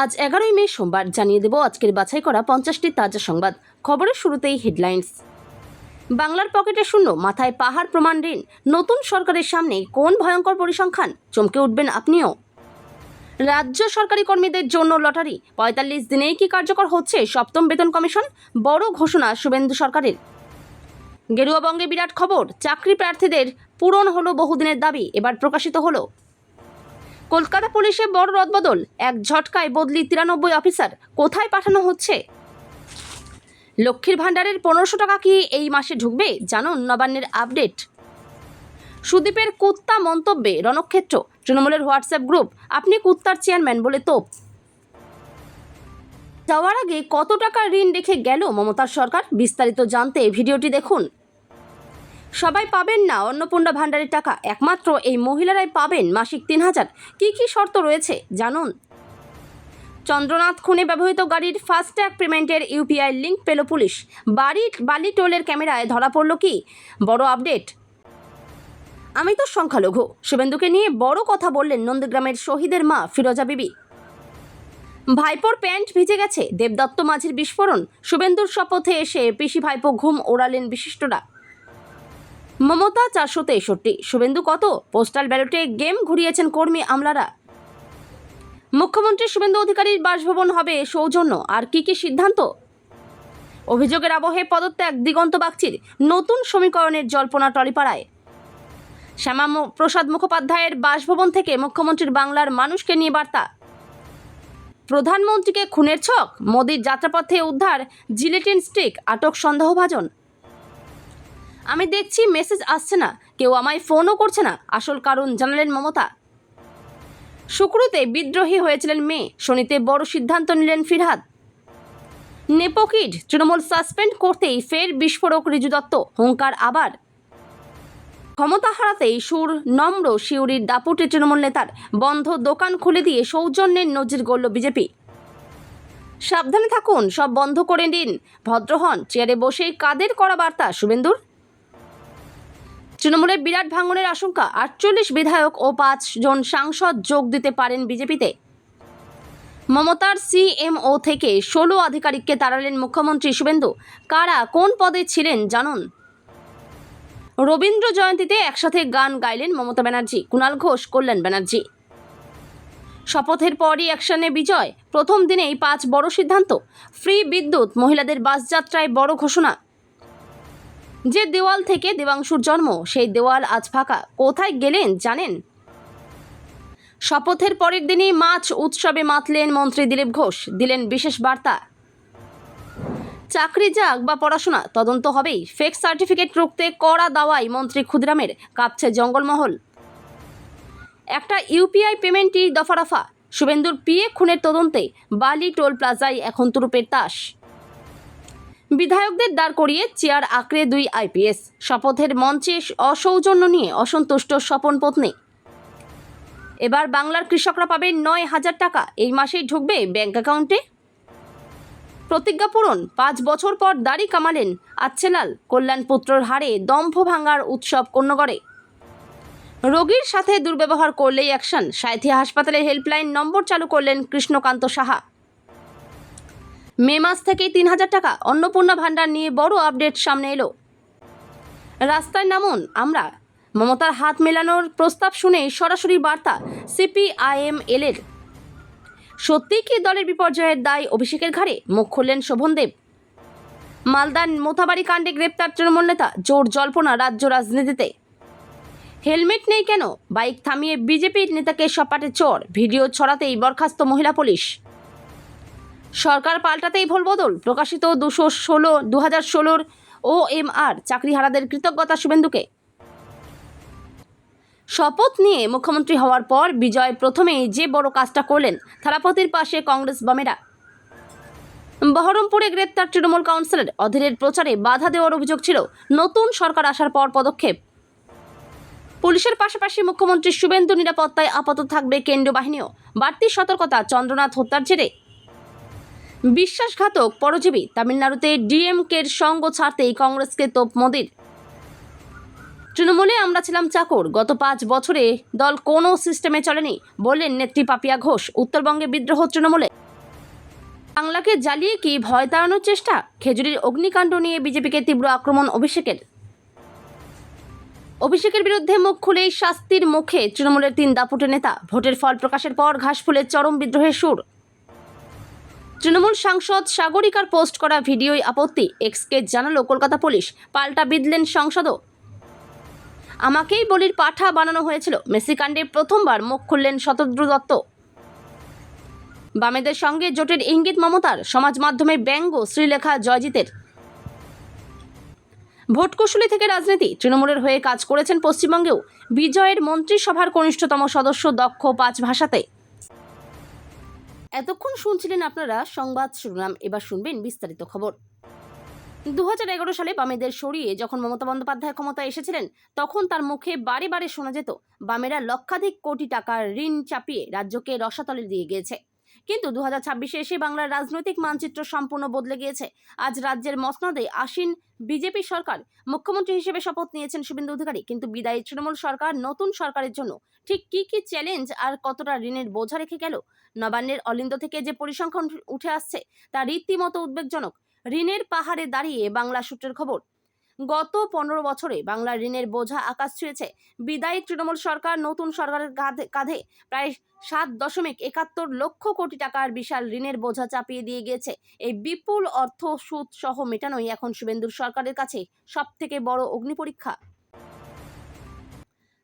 আজ 11ই মে সোমবার জানিয়ে দেব আজকের বাছাই করা 50টি তাজা সংবাদ। খবরের শুরুতেই হেডলাইন্স। বাংলার পকেটে শূন্য, মাথায় পাহাড় প্রমাণ ঋণ। নতুন সরকারের সামনে কোন ভয়ঙ্কর পরিসংখ্যান, চমকে উঠবেন আপনিও। রাজ্য সরকারি কর্মীদের জন্য লটারি, 45 দিনেই কি কার্যকর হচ্ছে সপ্তম বেতন কমিশন? বড় ঘোষণা শুভেন্দু সরকারের। গেরুয়াবঙ্গে বিরাট খবর, চাকরি প্রার্থীদের পূরণ হলো বহুদিনের দাবি, এবার প্রকাশিত হলো। কলকাতা পুলিশে বড় রদবদল, এক ঝটকায় বদলি 93 অফিসার, কোথায় পাঠানো হচ্ছে? লক্ষ্মীর ভাণ্ডারের 1500 টাকা কি এই মাসে ঢুকবে? জানুন নবান্নের আপডেট। সুদীপের কুত্তা মন্তব্যে রণক্ষেত্র, তৃণমূলের হোয়াটসঅ্যাপ গ্রুপ, আপনি কুত্তার চেয়ারম্যান বলে তোপ। যাওয়ার আগে কত টাকা ঋণ রেখে গেল মমতার সরকার, বিস্তারিত জানতে ভিডিওটি দেখুন। সবাই পাবেন না অন্নপূর্ণা ভাণ্ডারের টাকা, একমাত্র এই মহিলারাই পাবেন মাসিক 3000। কি কি শর্ত রয়েছে জানুন। চন্দ্রনাথ খুনে ব্যবহৃত গাড়ির ফাস্ট্যাগ পেমেন্টের ইউপিআই লিঙ্ক পেল পুলিশ। বালি টোলের ক্যামেরায় ধরা পড়ল কি? বড় আপডেট। আমি তো সংখ্যালঘু, শুভেন্দুকে নিয়ে বড় কথা বললেন নন্দীগ্রামের শহীদের মা ফিরোজা বিবি। ভাইপোর প্যান্ট ভিজে গেছে, দেবদত্ত মাঝির বিস্ফোরণ, শুভেন্দুর শপথে এসে পিসি ভাইপো ঘুম ওড়ালেন বিশিষ্টরা। মমতা 463, শুভেন্দু কত? পোস্টাল ব্যালটে গেম ঘুরিয়েছেন কর্মী আমলারা। মুখ্যমন্ত্রী শুভেন্দু অধিকারীর বাসভবন হবে সৌজন্য, আর কি কি সিদ্ধান্ত? অভিযোগের আবহে পদত্যাগ দিগন্ত বাগচির, নতুন সমীকরণের জল্পনা টলিপাড়ায়। শ্যামা প্রসাদ মুখোপাধ্যায়ের বাসভবন থেকে মুখ্যমন্ত্রীর বাংলার মানুষকে নিয়ে বার্তা। প্রধানমন্ত্রীকে খুনের ছক, মোদির যাত্রাপথে উদ্ধার জিলেটিন স্টিক, আটক সন্দেহভাজন। আমি দেখছি মেসেজ আসছে না, কেউ আমায় ফোনও করছে না, আসল কারণ জানালেন মমতা। শুক্রতে বিদ্রোহী হয়েছিলেন মেয়ে, শনিতে বড় সিদ্ধান্ত নিলেন ফিরহাদ। নেপোকিড, তৃণমূল সাসপেন্ড করতেই ফের বিস্ফোরক রিজু দত্ত, হুঙ্কার আবার। ক্ষমতা হারাতেই সুর নম্র শিউরির দাপুটে তৃণমূল নেতার, বন্ধ দোকান খুলে দিয়ে সৌজন্যের নজির গড়ল বিজেপি। সাবধানে থাকুন, সব বন্ধ করে দিন, ভদ্র হন, চেয়ারে বসেই কাদের করা বার্তা শুভেন্দুর। তৃণমূলের বিরাট ভাঙনের আশঙ্কা, 48 বিধায়ক ও 5 জন সাংসদ যোগ দিতে পারেন বিজেপিতে। মমতার সিএমও থেকে 16 আধিকারিককে তাড়ালেন মুখ্যমন্ত্রী শুভেন্দু। কারা কোন পদে ছিলেন জানুন। রবীন্দ্র জয়ন্তীতে একসাথে গান গাইলেন মমতা ব্যানার্জি, কুণাল ঘোষ, কল্যাণ ব্যানার্জি। শপথের পরই অ্যাকশনে বিজয়, প্রথম দিনেই 5 বড় সিদ্ধান্ত। ফ্রি বিদ্যুৎ, মহিলাদের বাসযাত্রায় বড় ঘোষণা। যে দেওয়াল থেকে দেবাংশুর জন্ম, সেই দেওয়াল আজ ফাঁকা, কোথায় গেলেন জানেন? শপথের পরের দিনই মাছ উৎসবে মাতলেন মন্ত্রী দিলীপ ঘোষ, দিলেন বিশেষ বার্তা। চাকরি যাক বা পড়াশোনা, তদন্ত হবেই, ফেক সার্টিফিকেট রুখতে কড়া দাওয়াই মন্ত্রী ক্ষুদিরামের, কাঁপছে জঙ্গলমহল। একটা ইউপিআই পেমেন্টই দফারফা, শুভেন্দুর পিএ খুনের তদন্তে বালি টোল প্লাজায় এখন তুরুপের তাস। বিধায়কদের দাঁড় করিয়ে চেয়ার আঁকড়ে 2 আইপিএস, শপথের মঞ্চে অসৌজন্য নিয়ে অসন্তুষ্ট স্বপন পত্নী। এবার বাংলার কৃষকরা পাবেন 9000 টাকা, এই মাসেই ঢুকবে ব্যাংক অ্যাকাউন্টে। প্রতিজ্ঞা পূরণ, 5 বছর পর দাড়ি কামালেন আচ্ছেলাল, কল্যাণ পুত্রর হাড়ে দম্ভ ভাঙার উৎসব কোন্নগরে। রোগীর সাথে দুর্ব্যবহার করলেই অ্যাকশন, সাঁইথিয়া হাসপাতালের হেল্পলাইন নম্বর চালু করলেন কৃষ্ণকান্ত সাহা। মে মাস থেকেই 3000 টাকা, অন্নপূর্ণা ভাণ্ডার নিয়ে বড় আপডেট সামনে এলো। রাস্তায় নামুন আমরা, মমতার হাত মেলানোর প্রস্তাব শুনে সরাসরি বার্তা সিপিআইএম-এল-এর। সত্যি কি দলের বিপর্যয়ের দায় অভিষেকের ঘাড়ে? মুখ খুললেন শোভনদেব। মালদার মোথাবাড়ি কাণ্ডে গ্রেপ্তার তৃণমূল নেতা, জোর জল্পনা রাজ্য রাজনীতিতে। হেলমেট নেই কেন, বাইক থামিয়ে বিজেপির নেতাকে সপাটে চড়, ভিডিও ছড়াতেই বরখাস্ত মহিলা পুলিশ। সরকার পাল্টাতেই ভোলবদল, প্রকাশিত 2016 OMR, চাকরিহারাদের কৃতজ্ঞতা শুভেন্দুকে। শপথ নিয়ে মুখ্যমন্ত্রী হওয়ার পর বিজয় প্রথমেই যে বড় কাজটা করলেন, থালাপতির পাশে কংগ্রেস বামেরা। বহরমপুরে গ্রেপ্তার তৃণমূল কাউন্সিলর, অধীরের প্রচারে বাধা দেওয়ার অভিযোগ ছিল, নতুন সরকার আসার পর পদক্ষেপ। পুলিশের পাশাপাশি মুখ্যমন্ত্রী শুভেন্দু নিরাপত্তায় আপাতত থাকবে কেন্দ্রীয় বাহিনীও, বাড়তি সতর্কতা চন্দ্রনাথ হত্যার জেরে। বিশ্বাসঘাতক পরজীবী, তামিলনাড়ুতে ডিএমকের সঙ্গ ছাড়তেই কংগ্রেসকে তোপ মোদির। তৃণমূলে আমরা ছিলাম চাকর, গত 5 বছরে দল কোনো সিস্টেমে চলেনি, বললেন নেত্রী পাপিয়া ঘোষ। উত্তরবঙ্গে বিদ্রোহ তৃণমূলে। বাংলাকে জ্বালিয়ে কি ভয় তাড়ানোর চেষ্টা? খেজুরির অগ্নিকাণ্ড নিয়ে বিজেপিকে তীব্র আক্রমণ অভিষেকের বিরুদ্ধে মুখ খুলেই শাস্তির মুখে তৃণমূলের 3 দাপুটে নেতা। ভোটের ফল প্রকাশের পর ঘাসফুলের চরম বিদ্রোহের সুর। তৃণমূল সাংসদ সাগরিকার পোস্ট করা ভিডিওয় আপত্তি, এক্সকে জানালো কলকাতা পুলিশ। পাল্টা বিঁধলেন সংসদও। আমাকেই বলির পাঠা বানানো হয়েছিল, মেসি কাণ্ডে প্রথমবার মুখ খুললেন শতদ্রু দত্ত। বামেদের সঙ্গে জোটের ইঙ্গিত মমতার, সমাজ মাধ্যমে ব্যঙ্গ শ্রীলেখা জয়জিতের। ভোটকুশলী থেকে রাজনীতি, তৃণমূলের হয়ে কাজ করেছেন পশ্চিমবঙ্গেও। বিজয়ের মন্ত্রিসভার কনিষ্ঠতম সদস্য, দক্ষ 5 ভাষাতে। এতক্ষণ শুনছিলেন আপনারা সংবাদ শিরোনাম, এবার শুনবেন বিস্তারিত খবর। 2011 সালে বামেদের সরিয়ে যখন মমতা বন্দ্যোপাধ্যায় ক্ষমতায় এসেছিলেন, তখন তার মুখে বারে বারে শোনা যেত বামেরা লক্ষাধিক কোটি টাকার ঋণ চাপিয়ে রাজ্যকে রসাতলে দিয়ে গিয়েছে। কিন্তু 2026-এ এসে বাংলার রাজনৈতিক মানচিত্র সম্পূর্ণ বদলে গিয়েছে। আজ রাজ্যের মসনদে আসীন বিজেপি সরকার, মুখ্যমন্ত্রী হিসেবে শপথ নিয়েছেন শুভেন্দু অধিকারী। কিন্তু বিদায়ী তৃণমূল সরকার নতুন সরকারের জন্য ঠিক কি কি চ্যালেঞ্জ আর কতটা ঋণের বোঝা রেখে গেল? নবান্নের অলিন্দ থেকে যে পরিসংখ্যান উঠে আসছে তা রীতিমতো উদ্বেগজনক। ঋণের পাহাড়ে দাঁড়িয়ে বাংলা সূত্রের খবর, গত 15 বছরে বাংলার ঋণের বোঝা আকাশ ছুঁয়েছে। বিদায়ী তৃণমূল সরকার নতুন সরকারের কাঁধে প্রায় 7.71 লক্ষ কোটি টাকার বিশাল ঋণের বোঝা চাপিয়ে দিয়ে গিয়েছে। এই বিপুল অর্থ সুদ সহ মেটানোই এখন শুভেন্দুর সরকারের কাছে সবথেকে বড় অগ্নিপরীক্ষা।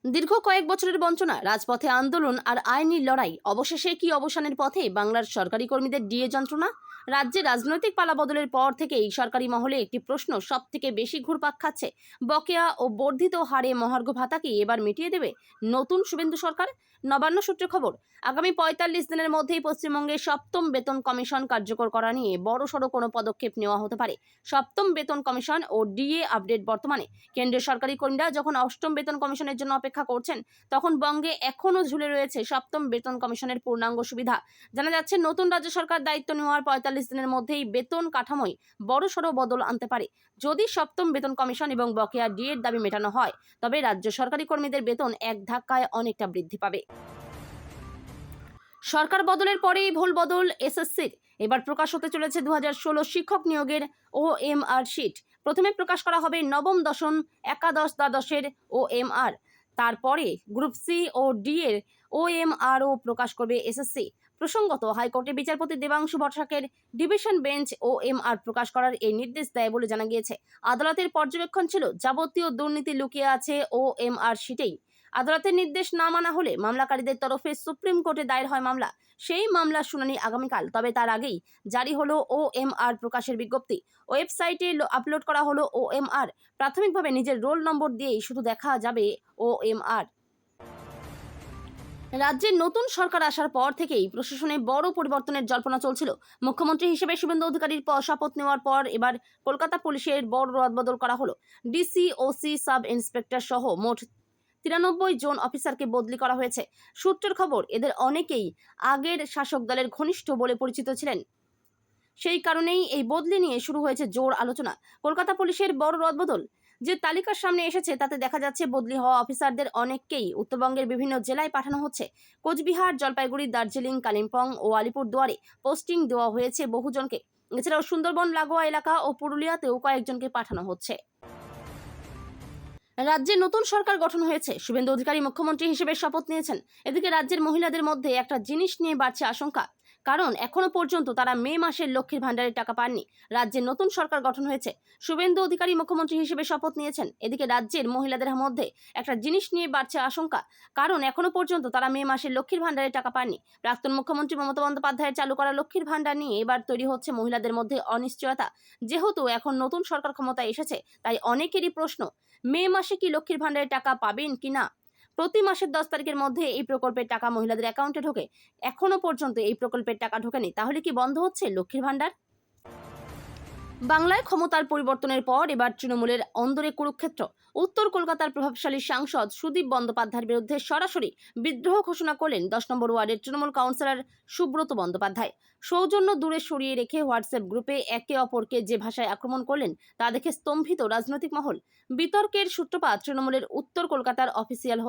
দীর্ঘ কয়েক বছরের বঞ্চনা, রাজপথে আন্দোলন আর আইনি লড়াই, অবশেষে কি অবসানের পথে বাংলার সরকারি কর্মীদের ডিএ যন্ত্রণা? রাজ্যে রাজনৈতিক পালাবদলের পর থেকে এই সরকারি মহলে একটি প্রশ্ন সব থেকে বেশি ঘুরপাক খাচ্ছে। বকেয়া ও বর্ধিত হারে মহার্ঘ ভাতা কি এবার মিটিয়ে দেবে নতুন শুভেন্দু সরকার? নবান্ন সূত্রে খবর, আগামী 45 দিনের মধ্যেই পশ্চিমবঙ্গে 7ম বেতন কমিশন কার্যকর করা নিয়ে বড়সড় কোনো পদক্ষেপ নেওয়া হতে পারে। 7ম বেতন কমিশন ও ডিএ আপডেট বর্তমানে। কেন্দ্রীয় সরকারি কর্মীরা যখন 8ম বেতন কমিশনের জন্য অপেক্ষা করছেন, তখন বঙ্গে এখনও ঝুলে রয়েছে 7ম বেতন কমিশনের পূর্ণাঙ্গ সুবিধা। জানা যাচ্ছে নতুন রাজ্য সরকার দায়িত্ব নেওয়ার 45 দিনের মধ্যেই বেতন কাঠামোয় বড়সড় বদল আনতে পারে। যদি 7ম বেতন কমিশন এবং বকেয়া ডিএর দাবি মেটানো হয়, তবে রাজ্য সরকারি কর্মীদের বেতন এক ধাক্কায় অনেকটা বৃদ্ধি পাবে। সরকার বদলের পরেই ভুল বদল এসএসসির। এবার প্রকাশ হতে চলেছে 2016 শিক্ষক নিয়োগের OMR শিট। প্রথমে প্রকাশ করা হবে নবম, দশম, একাদশ, দ্বাদশের OMR। তারপরে গ্রুপ সি ও ডি এর OMRও প্রকাশ করবে এসএসসি। প্রসঙ্গত, হাইকোর্টের বিচারপতি দেবাংশু ভট্টাচার্যের ডিভিশন বেঞ্চ OMR প্রকাশ করার এই নির্দেশ দেয় বলে জানা গিয়েছে। আদালতের পর্যবেক্ষণ ছিল যাবতীয় দুর্নীতি লুকিয়ে আছে OMR শিটেই। আদালতের নির্দেশ না মানা হলে মামলাকারীদের তরফে সুপ্রিম কোর্টে দায়ের হয় মামলা। সেই মামলার শুনানি আগামীকাল। তবে তার আগেই জারি হলো OMR প্রকাশের বিজ্ঞপ্তি। ওয়েবসাইটে আপলোড করা হলো OMR। প্রাথমিকভাবে নিজের রোল নম্বর দিয়েই শুধু দেখা যাবে OMR। রাজ্যের নতুন সরকার আসার পর থেকেই প্রশাসনে বড় পরিবর্তনের জল্পনা চলছিল। মুখ্যমন্ত্রী হিসেবে শুভেন্দু অধিকারীর শপথ নেওয়ার পর এবার কলকাতা পুলিশের বড় রদবদল করা হলো। ডিসি, ওসি, সাব ইন্সপেক্টর সহ মোট 93 জন অফিসারকে বদলি করা হয়েছে। সূত্রের খবর, এদের অনেকেই আগের শাসক দলের ঘনিষ্ঠ বলে পরিচিত ছিলেন। সেই কারণেই এই বদলি নিয়ে শুরু হয়েছে জোর আলোচনা। কলকাতা পুলিশের বড় রদবদল যে তালিকার সামনে এসেছে, তাতে দেখা যাচ্ছে বদলি হওয়া অফিসারদের অনেককেই উত্তরবঙ্গের বিভিন্ন জেলায় পাঠানো হচ্ছে। কোচবিহার, জলপাইগুড়ি, দার্জিলিং, কালিম্পং ও আলিপুরদুয়ারে পোস্টিং দেওয়া হয়েছে বহুজনকে। এছাড়াও সুন্দরবন লাগোয়া এলাকা ও পুরুলিয়াতেও কয়েকজনকে পাঠানো হচ্ছে। রাজ্যে নতুন সরকার গঠন হয়েছে। শুভেন্দু অধিকারী মুখ্যমন্ত্রী হিসেবে শপথ নিয়েছেন। এদিকে রাজ্যের মহিলাদের মধ্যে একটা জিনিস নিয়ে বাড়ছে আশঙ্কা, কারণ এখনো পর্যন্ত তারা মে মাসের লক্ষ্মীর ভাণ্ডারের টাকা পাননি। রাজ্যে নতুন সরকার গঠন হয়েছে, শুভেন্দু অধিকারী মুখ্যমন্ত্রী হিসেবে শপথ নিয়েছেন। এদিকে রাজ্যের মহিলাদের মধ্যে একটা জিনিস নিয়ে বাড়ছে আশঙ্কা, কারণ এখনো পর্যন্ত তারা মে মাসের লক্ষ্মীর ভাণ্ডারের টাকা পাননি। প্রাক্তন মুখ্যমন্ত্রী মমতা বন্দ্যোপাধ্যায়ের চালু করা লক্ষ্মীর ভাণ্ডার নিয়ে এবার তৈরি হচ্ছে মহিলাদের মধ্যে অনিশ্চয়তা। যেহেতু এখন নতুন সরকার ক্ষমতায় এসেছে, তাই অনেকেরই প্রশ্ন, মে মাসে কি লক্ষ্মীর ভাণ্ডারের টাকা পাবেন কিনা। প্রতি মাসের 10 তারিখের মধ্যে এই প্রকল্পের টাকা মহিলাদের অ্যাকাউন্টে ঢোকে। এখনো পর্যন্ত এই প্রকল্পের টাকা ঢোকেনি, তাহলে কি বন্ধ হচ্ছে লক্ষ্মীর ভাণ্ডার? বাংলায় ক্ষমতার পরিবর্তনের পর এবার তৃণমূলের অন্দরে কুরুক্ষেত্র। উত্তর কলকাতার প্রভাবশালী সাংসদ সুদীপ বন্দ্যোপাধ্যায়ের বিরুদ্ধে সরাসরি বিদ্রোহ ঘোষণা করলেন 10 নম্বর ওয়ার্ডের তৃণমূল কাউন্সিলর সুব্রত বন্দ্যোপাধ্যায়। সৌজন্য দূরে সরিয়ে রেখে হোয়াটসঅ্যাপ গ্রুপে একে অপরকে যে ভাষায় আক্রমণ করলেন, তা দেখে স্তম্ভিত রাজনৈতিক মহল। বিতর্কের সূত্রপাত তৃণমূলের উত্তর কলকাতার অফিসিয়াল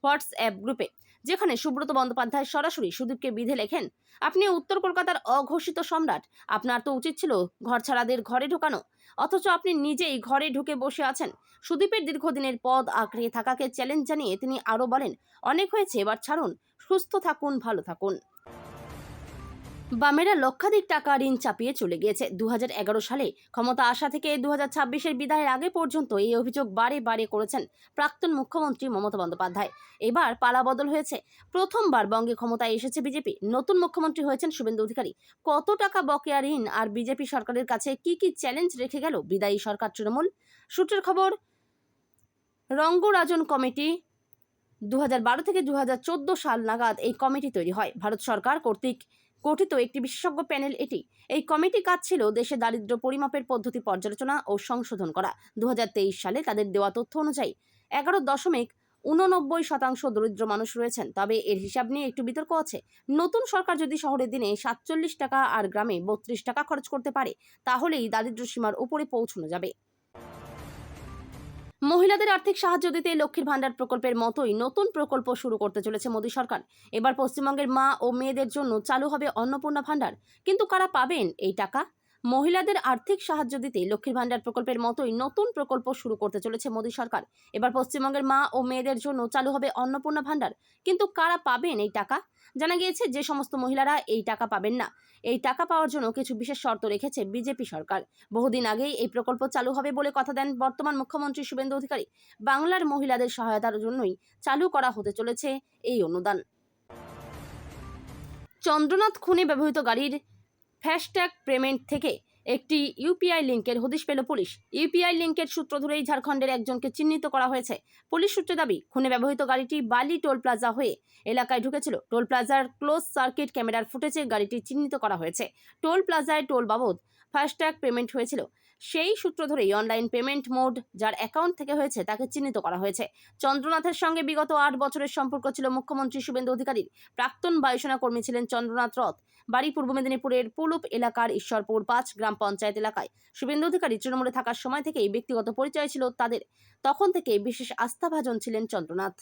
হোয়াটসঅ্যাপ গ্রুপে, যেখানে সুব্রত বন্দ্যোপাধ্যায় সরাসরি সুদীপকে বিধে লেখেন, আপনি উত্তর কলকাতার অঘোষিত সম্রাট, আপনার তো উচিত ছিল ঘর ছাড়াদের ঘরে ঢোকানো, অথচ আপনি নিজেই ঘরে ঢুকে বসে আছেন। সুদীপের দীর্ঘদিনের পদ আঁকড়ে থাকাকে চ্যালেঞ্জ জানিয়ে তিনি আরও বলেন, অনেক হয়েছে, এবার ছাড়ুন, সুস্থ থাকুন, ভালো থাকুন। বামেরা লক্ষাধিক টাকা ঋণ চাপিয়ে চলে গিয়েছে। 2011 সালে ক্ষমতা আসা থেকে 2026-এর বিদায়ের আগে পর্যন্ত এই অভিযোগ বারে বারে করেছেন প্রাক্তন মুখ্যমন্ত্রী মমতা বন্দ্যোপাধ্যায়। এবার পালাবদল হয়েছে, প্রথমবার বঙ্গে ক্ষমতায় এসেছে বিজেপি, নতুন মুখ্যমন্ত্রী হয়েছেন শুভেন্দু অধিকারী। কত টাকা বকেয়া ঋণ আর বিজেপি সরকারের কাছে কি কি চ্যালেঞ্জ রেখে গেল বিদায়ী সরকার তৃণমূল? সূত্রের খবর, রঙ্গরাজন কমিটি 2012 থেকে 2014 সাল নাগাদ এই কমিটি তৈরি হয়। ভারত সরকার কর্তৃক গঠিত একটি বিশেষজ্ঞ প্যানেল এটি। এই কমিটি কাজ ছিল দেশে দারিদ্র্য পরিমাপের পদ্ধতি পর্যালোচনা ও সংশোধন করা। 2023 সালে তাদের দেওয়া তথ্য অনুযায়ী 11.89% দরিদ্র মানুষ রয়েছেন। তবে এর হিসাব নিয়ে একটু বিতর্ক আছে। নতুন সরকার যদি শহরের দিনে 47 টাকা আর গ্রামে 32 টাকা খরচ করতে পারে, তাহলেই দারিদ্র্য সীমার উপরে পৌঁছানো যাবে। মহিলাদের আর্থিক সাহায্য দিতে লক্ষ্মীর ভান্ডার প্রকল্পের মতোই নতুন প্রকল্প শুরু করতে চলেছে মোদী সরকার। এবার পশ্চিমবঙ্গের মা ও মেয়েদের জন্য চালু হবে অন্নপূর্ণা ভান্ডার। কিন্তু কারা পাবেন এই টাকা? মহিলাদের আর্থিক সাহায্য দিতে লক্ষ্মীর ভান্ডার প্রকল্পের মতোই নতুন প্রকল্প শুরু করতে চলেছে মোদী সরকার। এবার পশ্চিমবঙ্গের মা ও মেয়েদের জন্য চালু হবে অন্নপূর্ণা ভান্ডার। কিন্তু কারা পাবেন এই টাকা? জানা গিয়েছে যে সমস্ত মহিলারা এই টাকা পাবেন না, এই টাকা পাওয়ার জন্য কিছু বিশেষ শর্ত রেখেছে বিজেপি সরকার। বহুদিন আগেই এই প্রকল্প চালু হবে বলে কথা দেন বর্তমান মুখ্যমন্ত্রী শুভেন্দু অধিকারী। বাংলার মহিলাদের সহায়তার জন্যই চালু করা হতে চলেছে এই অনুদান। চন্দ্রনাথ খুনে ব্যবহৃত গাড়ির ফাস্ট্যাগ পেমেন্ট থেকে একটি ইউপিআই লিঙ্কের হদিশ পেল পুলিশ। ইউপিআই লিঙ্কের সূত্র ধরেই ঝাড়খণ্ডের একজনকে চিহ্নিত করা হয়েছে। পুলিশ সূত্রে দাবি, খুনে ব্যবহৃত গাড়িটি বালি টোল প্লাজা হয়ে এলাকায় ঢুকেছিল। টোল প্লাজার ক্লোজ সার্কিট ক্যামেরার ফুটেজে গাড়িটি চিহ্নিত করা হয়েছে। টোল প্লাজায় টোল বাবদ ফাস্ট্যাগ পেমেন্ট হয়েছিল। সেই সূত্র ধরেই অনলাইন পেমেন্ট মোড যার অ্যাকাউন্ট থেকে হয়েছে তাকে চিহ্নিত করা হয়েছে। চন্দ্রনাথের সঙ্গে বিগত 8 বছরের সম্পর্ক ছিল মুখ্যমন্ত্রী শুভেন্দু অধিকারীর। প্রাক্তন বায়ুসেনা কর্মী ছিলেন চন্দ্রনাথ রথ। বাড়ি পূর্ব মেদিনীপুরের পুলুপ এলাকার ঈশ্বরপুর 5 গ্রাম পঞ্চায়েত এলাকায়। শুভেন্দু অধিকারী তৃণমূলে থাকার সময় থেকেই ব্যক্তিগত পরিচয় ছিল তাদের। তখন থেকেই বিশেষ আস্থাভাজন ছিলেন চন্দ্রনাথ।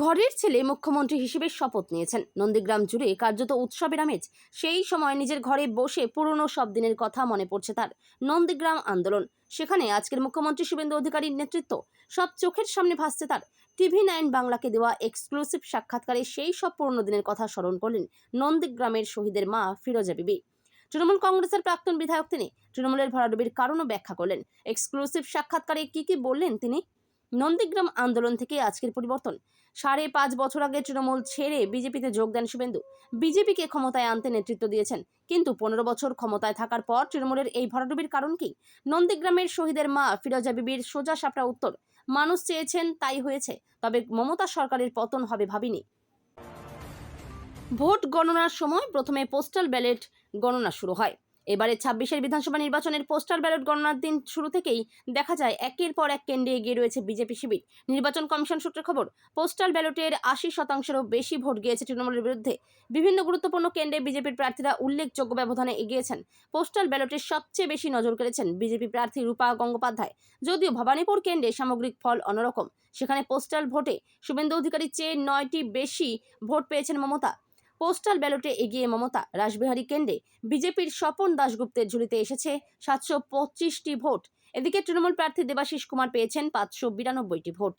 ঘরের ছেলে মুখ্যমন্ত্রী হিসেবে শপথ নিয়েছেন। নন্দীগ্রাম জুড়ে কার্যত উৎসবের আমেজ। সেই সময় নিজের ঘরে বসে পুরনো সব দিনের কথা মনে পড়ছে তার। নন্দীগ্রাম আন্দোলন, সেখানে আজকের মুখ্যমন্ত্রী শুভেন্দু অধিকারীর নেতৃত্ব সব চোখের সামনে ভাসছে তার। TV9 বাংলাকে দেওয়া এক্সক্লুসিভ সাক্ষাৎকারে সেই সব পুরনো দিনের কথা স্মরণ করলেন নন্দীগ্রামের শহীদের মা ফিরোজা বিবি। তৃণমূল কংগ্রেসের প্রাক্তন বিধায়ক তিনি। তৃণমূলের ভরাডুবির কারণও ব্যাখ্যা করলেন। এক্সক্লুসিভ সাক্ষাৎকারে কি বললেন তিনি? নন্দীগ্রাম আন্দোলন থেকে আজকের পরিবর্তন। 5.5 বছর আগে তৃণমূল ছেড়ে বিজেপিতে যোগ দেন শুভেন্দু। বিজেপিকে ক্ষমতায় আনতে নেতৃত্ব দিয়েছেন। কিন্তু 15 বছর ক্ষমতায় থাকার পর তৃণমূলের এই ভরাডুবির কারণ কি? নন্দীগ্রামের শহীদের মা ফিরোজা বিবির সোজা সাপটা উত্তর, মানুষ চেয়েছেন তাই হয়েছে, তবে মমতা সরকারের পতন হবে ভাবিনি। ভোট গণনার সময় প্রথমে পোস্টাল ব্যালট গণনা শুরু হয়। এবারে 26-এর বিধানসভা নির্বাচনের পোস্টাল ব্যালট গণনার দিন শুরু থেকেই দেখা যায় একের পর এক কেন্দ্রে এগিয়ে রয়েছে বিজেপি শিবির। নির্বাচন কমিশন সূত্রে খবর, পোস্টাল ব্যালটের 80%-এরও বেশি ভোট গিয়েছে তৃণমূলের বিরুদ্ধে। বিভিন্ন গুরুত্বপূর্ণ কেন্দ্রে বিজেপির প্রার্থীরা উল্লেখযোগ্য ব্যবধানে এগিয়েছেন। পোস্টাল ব্যালটের সবচেয়ে বেশি নজর কেড়েছেন বিজেপি প্রার্থী রূপা গঙ্গোপাধ্যায়। যদিও ভবানীপুর কেন্দ্রে সামগ্রিক ফল অন্যরকম। সেখানে পোস্টাল ভোটে শুভেন্দু অধিকারীর চেয়ে 9টি বেশি ভোট পেয়েছেন মমতা। পোস্টাল ব্যালটে এগিয়ে মমতা। রাসবিহারী কেন্দ্রে বিজেপির স্বপন দাশগুপ্তের ঝুলিতে এসেছে 725টি ভোট। এদিকে তৃণমূল প্রার্থী দেবাশিস কুমার পেয়েছেন 592টি ভোট।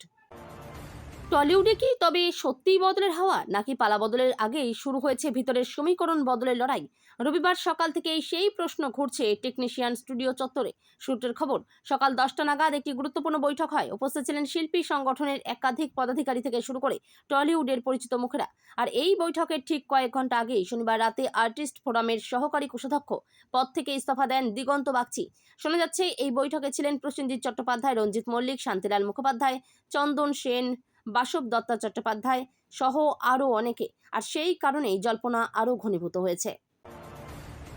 টলিউডে কি তবে সত্যিই বদলের হাওয়া, নাকি পালা বদলের আগেই শুরু হয়েছে ভিতরের সমীকরণ বদলের লড়াই? রবিবার সকাল থেকেই সেই প্রশ্ন ঘুরছে টেকনিশিয়ান স্টুডিও চত্বরে। সূত্রের খবর, সকাল 10টা নাগাদ একটি গুরুত্বপূর্ণ বৈঠক হয়। উপস্থিত ছিলেন শিল্পী সংগঠনের একাধিক পদাধিকারী থেকে শুরু করে টলিউডের পরিচিত মুখেরা। আর এই বৈঠকের ঠিক কয়েক ঘন্টা আগেই শনিবার রাতে আর্টিস্ট ফোরামের সহকারী কোষাধ্যক্ষ পদ থেকে ইস্তফা দেন দিগন্ত বাগচি। শোনা যাচ্ছে এই বৈঠকে ছিলেন প্রসেনজিৎ চট্টোপাধ্যায়, রঞ্জিত মল্লিক, শান্তিলাল মুখোপাধ্যায়, চন্দন সেন, বাসব দত্তা চট্টোপাধ্যায় সহ আরও অনেকে। আর সেই কারণেই জল্পনা আরও ঘনীভূত হয়েছে।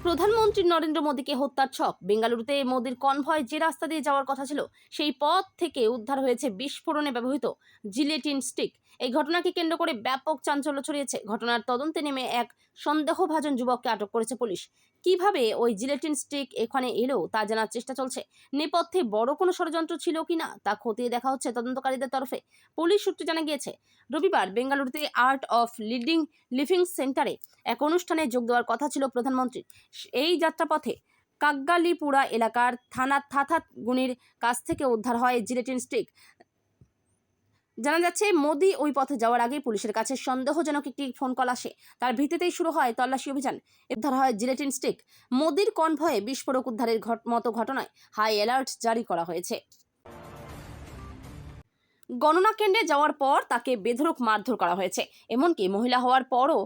প্রধানমন্ত্রী নরেন্দ্র মোদীকে হত্যার ছক। বেঙ্গালুরুতে মোদীর কনভয় যে রাস্তা দিয়ে যাওয়ার কথা ছিল সেই পথ থেকে উদ্ধার হয়েছে বিস্ফোরণে ব্যবহৃত জিলেটিন স্টিক। এই ঘটনাকে কেন্দ্র করে ব্যাপক চাঞ্চল্য ছড়িয়েছে। ঘটনার তদন্তে নেমে এক সন্দেহভাজন যুবককে আটক করেছে পুলিশ। কিভাবে ওই জিলেটিন স্টিক এখানে এলো তা জানার চেষ্টা চলছে। নেপথ্যে বড় কোনো ষড়যন্ত্র ছিল কিনা তা খতিয়ে দেখা হচ্ছে তদন্তকারীদের তরফে। পুলিশ সূত্রে জানা গিয়েছে, রবিবার বেঙ্গালুরুতে আর্ট অফ লিভিং সেন্টারে এক অনুষ্ঠানে যোগ দেওয়ার কথা ছিল প্রধানমন্ত্রীর। এই যাত্রাপথে কাগ্গালিপুরা এলাকার থানা থাথাত গুনির কাছ থেকে উদ্ধার হয় জিলেটিন স্টিক। জানা যাচ্ছে, মোদি ওই পথে যাওয়ার আগেই পুলিশের কাছে সন্দেহজনক একটি ফোন কল আসে। তার ভিত্তিতেই শুরু হয় তল্লাশি অভিযান। উদ্ধার হয় জিলেটিন স্টিক। মোদির কনভয়ে বিস্ফোরক উদ্ধারের মতো ঘটনায় হাই অ্যালার্ট জারি করা হয়েছে। গণনা কেন্দ্রে যাওয়ার পর তাকে বেধড়ক মারধর করা হয়েছে। এমনকি মহিলা হওয়ার পরও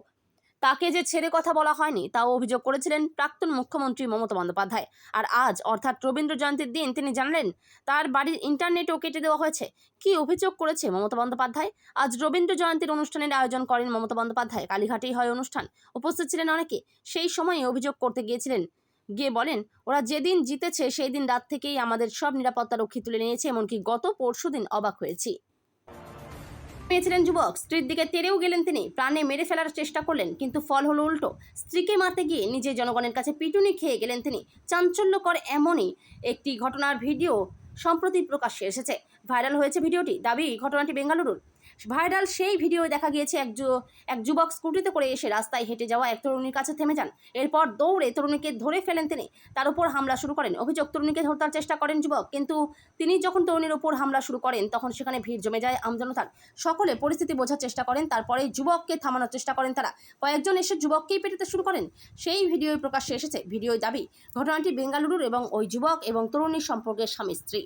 তাকে যে ছেড়ে কথা বলা হয়নি তাও অভিযোগ করেছিলেন প্রাক্তন মুখ্যমন্ত্রী মমতা বন্দ্যোপাধ্যায়। আর আজ অর্থাৎ রবীন্দ্র জয়ন্তীর দিন তিনি জানালেন তার বাড়ির ইন্টারনেটও কেটে দেওয়া হয়েছে। কি অভিযোগ করেছে মমতা বন্দ্যোপাধ্যায়? আজ রবীন্দ্র জয়ন্তীর অনুষ্ঠানের আয়োজন করেন মমতা বন্দ্যোপাধ্যায়। কালীঘাটেই হয় অনুষ্ঠান, উপস্থিত ছিলেন অনেকে। সেই সময় অভিযোগ করতে গিয়ে বলেন, ওরা যেদিন জিতেছে সেই দিন রাত থেকেই আমাদের সব নিরাপত্তা রক্ষী তুলে নিয়েছে, এমনকি গত পরশুদিন অবাক হয়েছি। পেয়েছিলেন যুবক, স্ত্রীর দিকে তেড়েও গেলেন তিনি, প্রাণে মেরে ফেলার চেষ্টা করলেন, কিন্তু ফল হলো উল্টো। স্ত্রীকে মারতে গিয়ে নিজে জনগণের কাছে পিটুনি খেয়ে গেলেন তিনি। চাঞ্চল্যকর এমনই একটি ঘটনার ভিডিও সম্প্রতি প্রকাশ্যে এসেছে। ভাইরাল হয়েছে ভিডিওটি। দাবি, ঘটনাটি বেঙ্গালুরুর। ভাইরাল সেই ভিডিও দেখা গিয়েছে এক যুবক স্কুটিতে করে এসে রাস্তায় হেঁটে যাওয়া এক তরুণীর কাছে থেমে যান। এরপর দৌড়ে তরুণীকে ধরে ফেলেন তিনি। তার উপর হামলা শুরু করেন। অভিযোগ, তরুণীকে ধরতার চেষ্টা করেন যুবক, কিন্তু তিনি যখন তরুণীর উপর হামলা শুরু করেন তখন সেখানে ভিড় জমে যায় আমজনতার। সকলে পরিস্থিতি বোঝার চেষ্টা করেন, তারপরে যুবককে থামানোর চেষ্টা করেন তারা। কয়েকজন এসে যুবককেই পেটাতে শুরু করেন। সেই ভিডিও প্রকাশ্যে এসেছে। ভিডিওয় দাবি, ঘটনাটি বেঙ্গালুরুর এবং ওই যুবক এবং তরুণীর সম্পর্কে স্বামী স্ত্রী।